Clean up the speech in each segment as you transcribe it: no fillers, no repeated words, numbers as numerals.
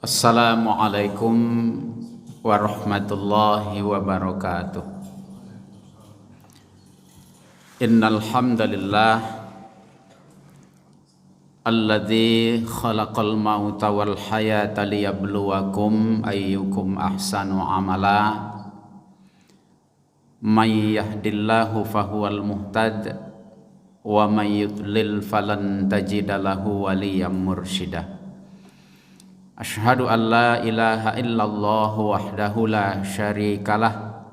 Assalamualaikum warahmatullahi wabarakatuh. Innal hamdalillah alladzi khalaqal mauta wal hayata liyabluwakum ayyukum ahsanu amala. May yahdillahu fahuwal muhtad wa may yudlil falan tajida lahu waliyyan mursyida. Asyhadu an la ilaha illallah wahdahu la syarikalah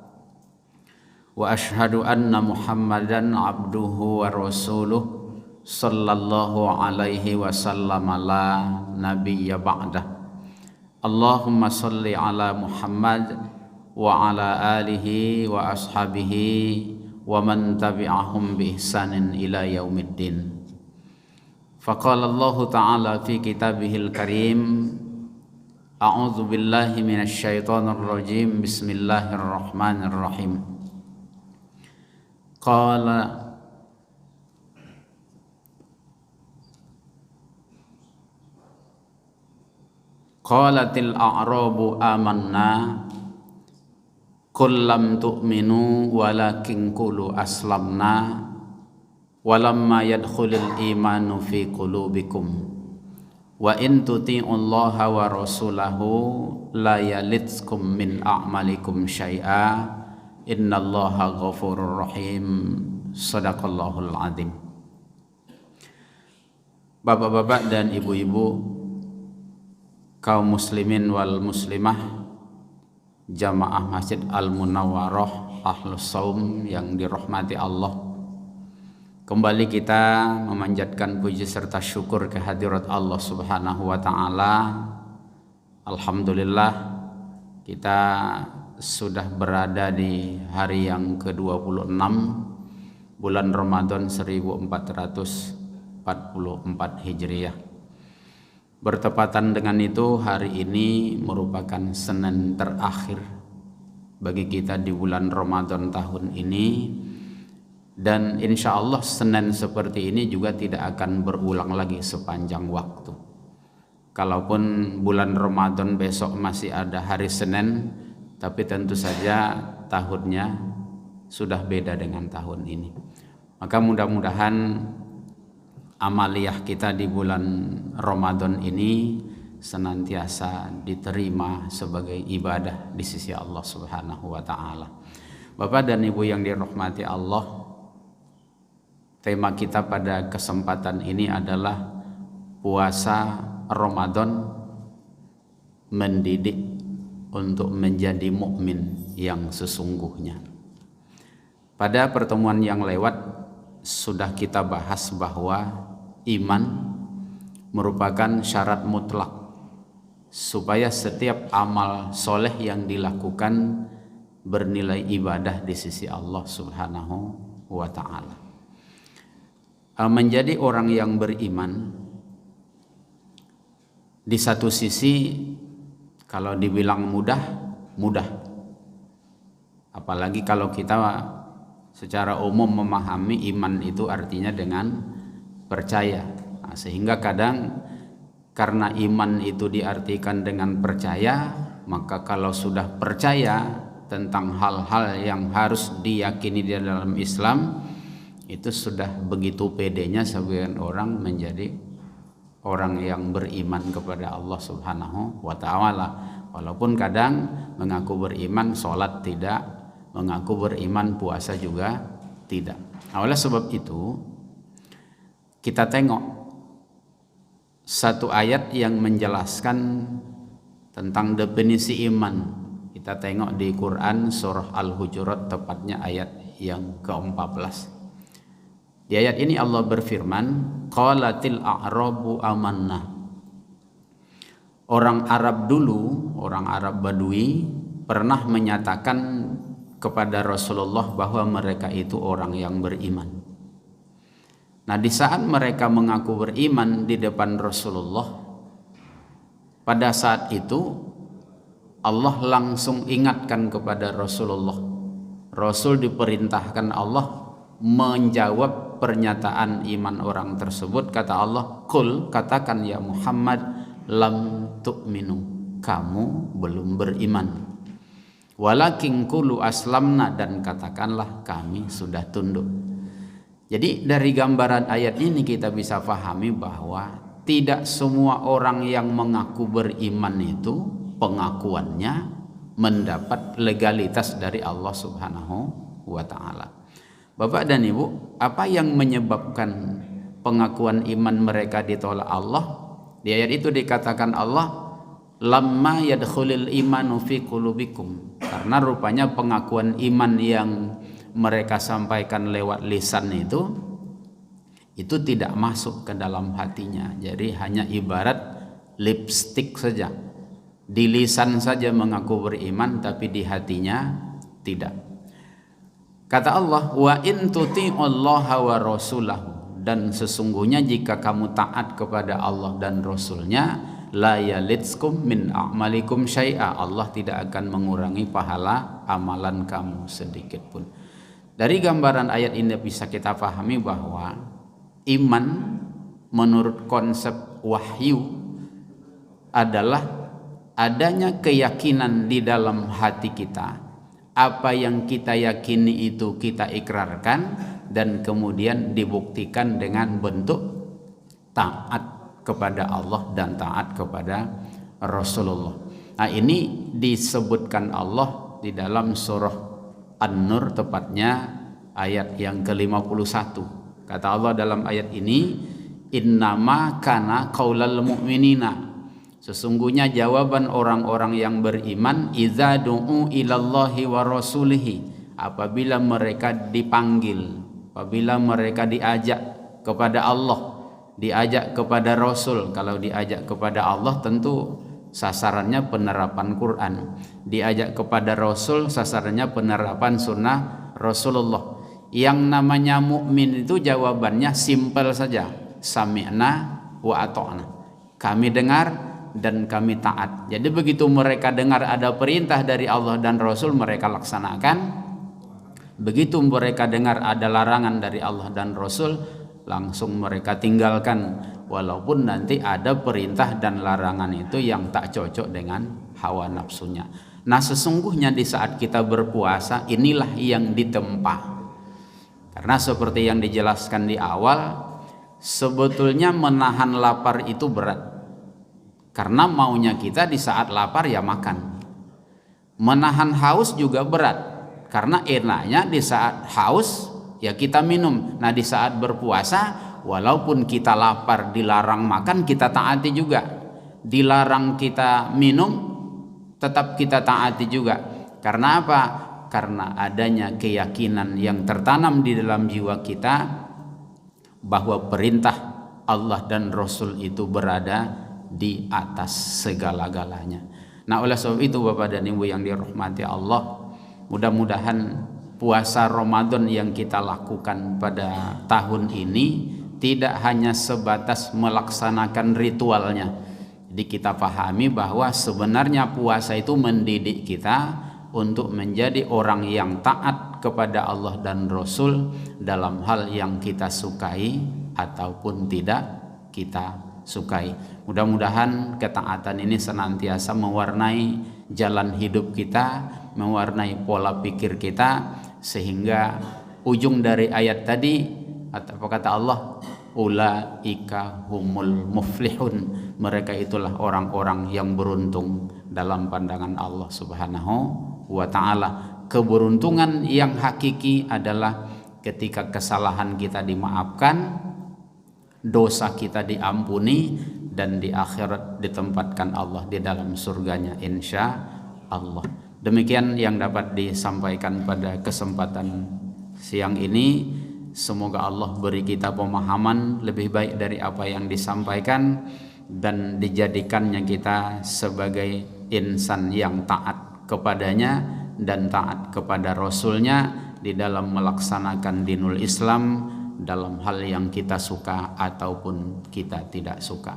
wa asyhadu anna Muhammadan abduhu wa rasuluh sallallahu alaihi wasallam la nabiyya ba'dah. Allahumma salli ala Muhammad wa ala alihi wa ashabihi wa man tabi'ahum bi ihsanin ila yaumiddin. Faqala Allah ta'ala fi kitabihil karim, a'udzu billahi minasy syaithanir rajim. Bismillahirrahmanirrahim. Qalatil a'rabu amanna qul lam tu'minu walakin qulu aslamna walamma yadkhulul imanu fi qulubikum wa in tuti'ullaha wa rasulahu la yalitskum min a'malikum syai'a innallaha ghafurur rahim. Shadaqallahul azim. Bapak-bapak dan ibu-ibu, kaum muslimin wal muslimah, jamaah Masjid Al-Munawwarah Ahlus Shaum yang dirahmati Allah, kembali kita memanjatkan puji serta syukur kehadirat Allah Subhanahu wa ta'ala. Alhamdulillah, kita sudah berada di hari yang ke-26 bulan Ramadan 1444 Hijriah. Bertepatan dengan itu, hari ini merupakan Senin terakhir bagi kita di bulan Ramadan tahun ini. Dan insya Allah Senin seperti ini juga tidak akan berulang lagi sepanjang waktu. Kalaupun bulan Ramadan besok masih ada hari Senin, tapi tentu saja tahunnya sudah beda dengan tahun ini. Maka mudah-mudahan amaliyah kita di bulan Ramadan ini senantiasa diterima sebagai ibadah di sisi Allah Subhanahu wa ta'ala. Bapak dan Ibu yang dirahmati Allah, tema kita pada kesempatan ini adalah puasa Ramadan mendidik untuk menjadi mukmin yang sesungguhnya. Pada pertemuan yang lewat sudah kita bahas bahwa iman merupakan syarat mutlak supaya setiap amal soleh yang dilakukan bernilai ibadah di sisi Allah Subhanahu wa ta'ala. Menjadi orang yang beriman di satu sisi kalau dibilang mudah, apalagi kalau kita secara umum memahami iman itu artinya dengan percaya. Nah, sehingga kadang karena iman itu diartikan dengan percaya, maka kalau sudah percaya tentang hal-hal yang harus diyakini di dalam Islam, itu sudah begitu pedenya sebagian orang menjadi orang yang beriman kepada Allah Subhanahu wa ta'ala. Walaupun kadang mengaku beriman, sholat tidak, mengaku beriman, puasa juga tidak. Nah, oleh sebab itu kita tengok satu ayat yang menjelaskan tentang definisi iman. Kita tengok di Quran surah Al-Hujurat, tepatnya ayat yang ke-14. Di ayat ini Allah berfirman, qalatil a'rabu amanna. Orang Arab dulu, orang Arab Badui pernah menyatakan kepada Rasulullah bahwa mereka itu orang yang beriman. Nah, di saat mereka mengaku beriman di depan Rasulullah, pada saat itu Allah langsung ingatkan kepada Rasulullah. Rasul diperintahkan Allah menjawab pernyataan iman orang tersebut. Kata Allah, "Qul," katakan ya Muhammad, "lam tu'minu." kamu belum beriman. Walakin qulu aslamna, dan katakanlah kami sudah tunduk. Jadi dari gambaran ayat ini kita bisa pahami bahwa tidak semua orang yang mengaku beriman itu pengakuannya mendapat legalitas dari Allah Subhanahu wa ta'ala. Bapak dan Ibu, apa yang menyebabkan pengakuan iman mereka ditolak Allah? Di ayat itu dikatakan Allah, lamma yadkhulul imanu fi qulubikum, karena rupanya pengakuan iman yang mereka sampaikan lewat lisan itu tidak masuk ke dalam hatinya. Jadi hanya ibarat lipstick saja, di lisan saja mengaku beriman tapi di hatinya tidak. Kata Allah, wa in tuti'ullaha wa rasulahu, dan sesungguhnya jika kamu taat kepada Allah dan Rasulnya, la yalitskum min a'malikum syai'a, Allah tidak akan mengurangi pahala amalan kamu sedikit pun. Dari gambaran ayat ini bisa kita pahami bahwa iman menurut konsep wahyu adalah adanya keyakinan di dalam hati kita. Apa yang kita yakini itu kita ikrarkan dan kemudian dibuktikan dengan bentuk taat kepada Allah dan taat kepada Rasulullah. Nah, ini disebutkan Allah di dalam surah An-Nur, tepatnya ayat yang ke-51. Kata Allah dalam ayat ini, innama kana qaulal mu'minina, sesungguhnya jawaban orang-orang yang beriman, idza du'u ilallahi wa rasulihi, apabila mereka dipanggil, apabila mereka diajak kepada Allah, diajak kepada Rasul. Kalau diajak kepada Allah tentu sasarannya penerapan Quran, diajak kepada Rasul sasarannya penerapan sunnah Rasulullah. Yang namanya mukmin itu jawabannya simpel saja, sami'na wa ata'na, kami dengar dan kami taat. Jadi begitu mereka dengar ada perintah dari Allah dan Rasul, mereka laksanakan. Begitu mereka dengar ada larangan dari Allah dan Rasul, langsung mereka tinggalkan, walaupun nanti ada perintah dan larangan itu yang tak cocok dengan hawa nafsunya. Nah, sesungguhnya di saat kita berpuasa inilah yang ditempa. Karena seperti yang dijelaskan di awal, sebetulnya menahan lapar itu berat. Karena maunya kita di saat lapar ya makan. Menahan haus juga berat. Karena enaknya di saat haus ya kita minum. Nah, di saat berpuasa walaupun kita lapar, dilarang makan, kita taati juga. Dilarang kita minum, tetap kita taati juga. Karena apa? Karena adanya keyakinan yang tertanam di dalam jiwa kita bahwa perintah Allah dan Rasul itu berada di atas segala-galanya. Nah, oleh sebab itu Bapak dan Ibu yang dirahmati Allah, mudah-mudahan puasa Ramadan yang kita lakukan pada tahun ini tidak hanya sebatas melaksanakan ritualnya. Jadi kita pahami bahwa sebenarnya puasa itu mendidik kita untuk menjadi orang yang taat kepada Allah dan Rasul dalam hal yang kita sukai ataupun tidak kita sukai. Mudah-mudahan ketaatan ini senantiasa mewarnai jalan hidup kita, mewarnai pola pikir kita, sehingga ujung dari ayat tadi apa kata Allah, ulaika humul muflihun, mereka itulah orang-orang yang beruntung dalam pandangan Allah Subhanahu wa ta'ala. Keberuntungan yang hakiki adalah ketika kesalahan kita dimaafkan, dosa kita diampuni, dan di akhirat ditempatkan Allah di dalam surganya insya Allah. Demikian yang dapat disampaikan pada kesempatan siang ini. Semoga Allah beri kita pemahaman lebih baik dari apa yang disampaikan, dan dijadikannya kita sebagai insan yang taat kepadanya dan taat kepada Rasulnya di dalam melaksanakan dinul Islam dalam hal yang kita suka ataupun kita tidak suka.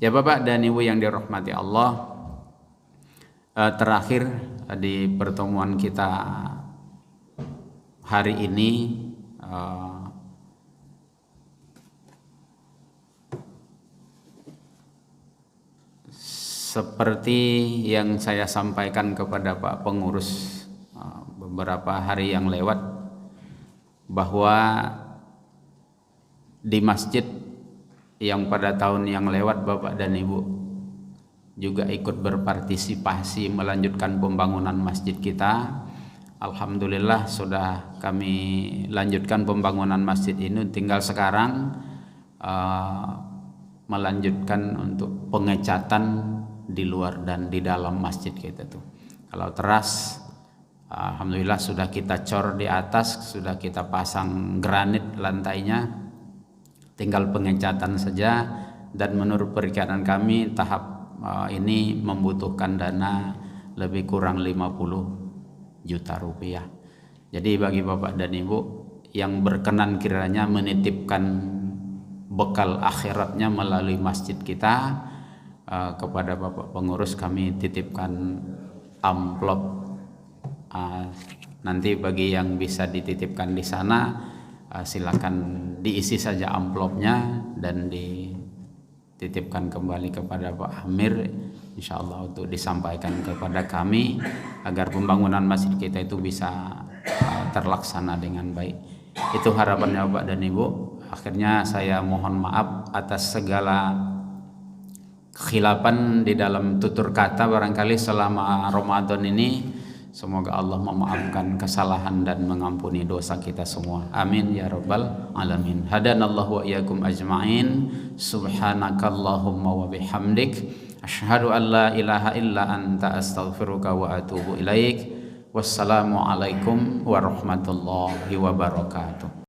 Ya Bapak dan Ibu yang dirahmati Allah, terakhir di pertemuan kita hari ini seperti yang saya sampaikan kepada Pak Pengurus beberapa hari yang lewat, bahwa di masjid yang pada tahun yang lewat Bapak dan Ibu juga ikut berpartisipasi melanjutkan pembangunan masjid kita. Alhamdulillah sudah kami lanjutkan pembangunan masjid ini, tinggal sekarang melanjutkan untuk pengecatan di luar dan di dalam masjid kita tuh. Kalau teras, alhamdulillah sudah kita cor di atas, sudah kita pasang granit lantainya, tinggal pengecatan saja. Dan menurut perkiraan kami tahap ini membutuhkan dana lebih kurang 50 juta rupiah. Jadi bagi Bapak dan Ibu yang berkenan kiranya menitipkan bekal akhiratnya melalui masjid kita, kepada Bapak Pengurus kami titipkan amplop. Nanti bagi yang bisa dititipkan di sana, silakan diisi saja amplopnya dan dititipkan kembali kepada Pak Amir, insyaallah untuk disampaikan kepada kami agar pembangunan masjid kita itu bisa terlaksana dengan baik. Itu harapannya Bapak dan Ibu. Akhirnya saya mohon maaf atas segala kekhilafan di dalam tutur kata barangkali selama Ramadan ini. Semoga Allah memaafkan kesalahan dan mengampuni dosa kita semua. Amin ya rabbal alamin. Hadanallahu wa iyyakum ajma'in. Subhanakallahumma wa bihamdik, asyhadu an la ilaha illa anta, astaghfiruka wa atubu ilaik. Wassalamualaikum warahmatullahi wabarakatuh.